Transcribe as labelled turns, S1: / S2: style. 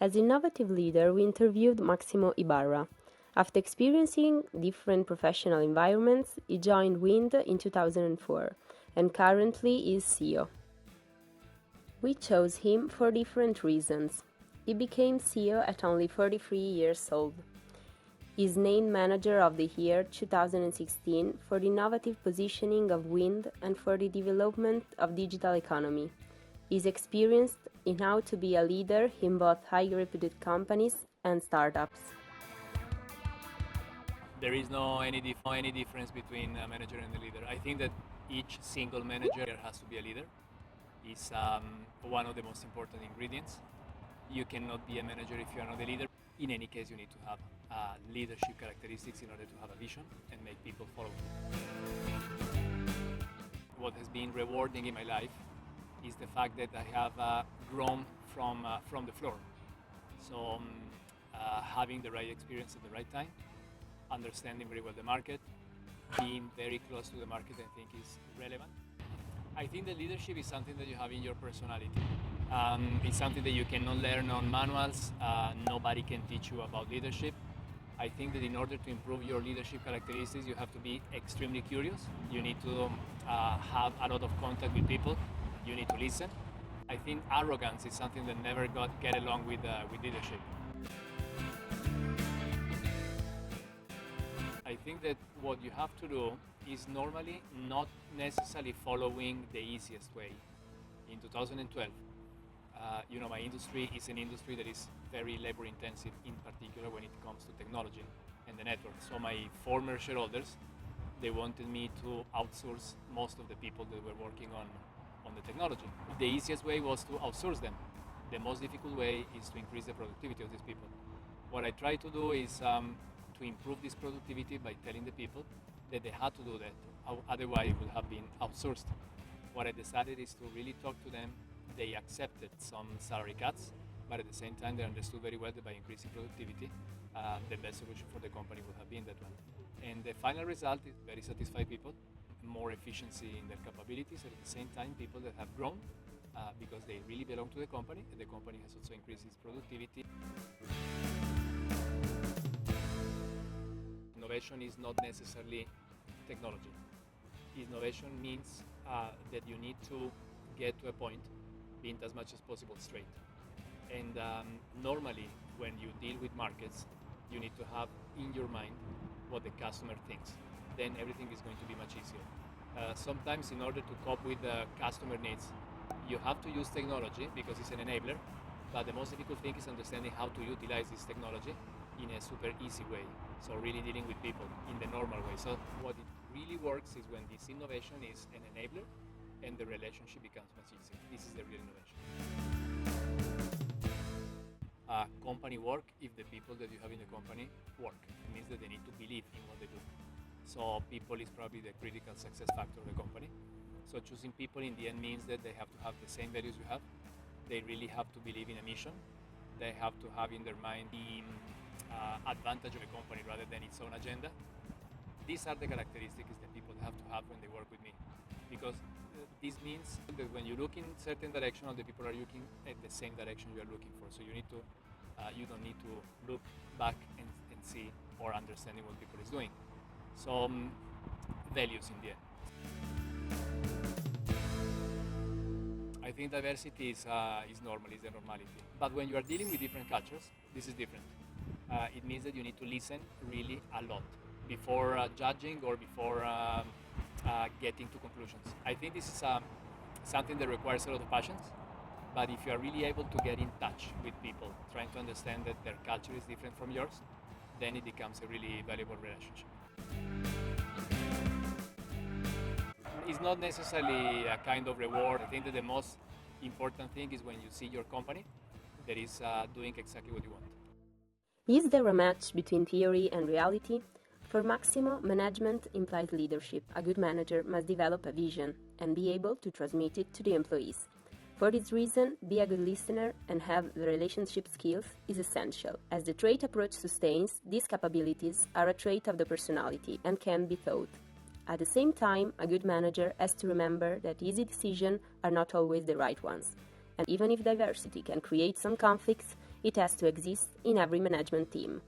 S1: As innovative leader, we interviewed Maximo Ibarra. After experiencing different professional environments, he joined Wind in 2004 and currently is CEO. We chose him for different reasons. He became CEO at only 43 years old. He is named Manager of the Year 2016 for the innovative positioning of Wind and for the development of digital economy. He is experienced in how to be a leader in both high-reputed companies and startups.
S2: There is no any difference between a manager and a leader. I think that each single manager has to be a leader. It's one of the most important ingredients. You cannot be a manager if you are not a leader. In any case, you need to have leadership characteristics in order to have a vision and make people follow. What has been rewarding in my life is the fact that I have grown from the floor. So having the right experience at the right time, understanding very well the market, being very close to the market, I think is relevant. I think that leadership is something that you have in your personality. It's something that you cannot learn on manuals. Nobody can teach you about leadership. I think that in order to improve your leadership characteristics, you have to be extremely curious. You need to have a lot of contact with people. You need to listen. I think arrogance is something that never get along with leadership. I think that what you have to do is normally not necessarily following the easiest way. In 2012, my industry is an industry that is very labor intensive, in particular when it comes to technology and the network. So my former shareholders, they wanted me to outsource most of the people that were working on the technology. The easiest way was to outsource them. The most difficult way is to increase the productivity of these people. What I try to do is to improve this productivity by telling the people that they had to do that, otherwise it would have been outsourced. What I decided is to really talk to them. They accepted some salary cuts, but at the same time they understood very well that by increasing productivity, the best solution for the company would have been that one. And the final result is very satisfied people, more efficiency in their capabilities, and at the same time people that have grown because they really belong to the company, and the company has also increased its productivity. Innovation is not necessarily technology. Innovation means that you need to get to a point being as much as possible straight. And normally, when you deal with markets, you need to have in your mind what the customer thinks. Then everything is going to be much easier. Sometimes, in order to cope with the customer needs, you have to use technology because it's an enabler. But the most difficult thing is understanding how to utilize this technology in a super easy way. So really dealing with people in the normal way. So what it really works is when this innovation is an enabler and the relationship becomes much easier. This is the real innovation. Company work if the people that you have in the company work. It means that they need to believe in what they do. So people is probably the critical success factor of the company. So choosing people in the end means that they have to have the same values you have. They really have to believe in a mission. They have to have in their mind the advantage of a company rather than its own agenda. These are the characteristics that people have to have when they work with me, because this means that when you look in certain direction, other people are looking at the same direction you are looking for. So you don't need to look back and see or understanding what people is doing. So values in the end. I think diversity is normal, is the normality. But when you are dealing with different cultures, this is different. It means that you need to listen really a lot before judging or before getting to conclusions. I think this is something that requires a lot of patience, but if you are really able to get in touch with people, trying to understand that their culture is different from yours, then it becomes a really valuable relationship. It's not necessarily a kind of reward. I think that the most important thing is when you see your company that is doing exactly what you want.
S1: Is there a match between theory and reality? For Maximo, management implies leadership. A good manager must develop a vision and be able to transmit it to the employees. For this reason, be a good listener and have the relationship skills is essential. As the trait approach sustains, these capabilities are a trait of the personality and can be taught. At the same time, a good manager has to remember that easy decisions are not always the right ones. And even if diversity can create some conflicts, It has to exist in every management team.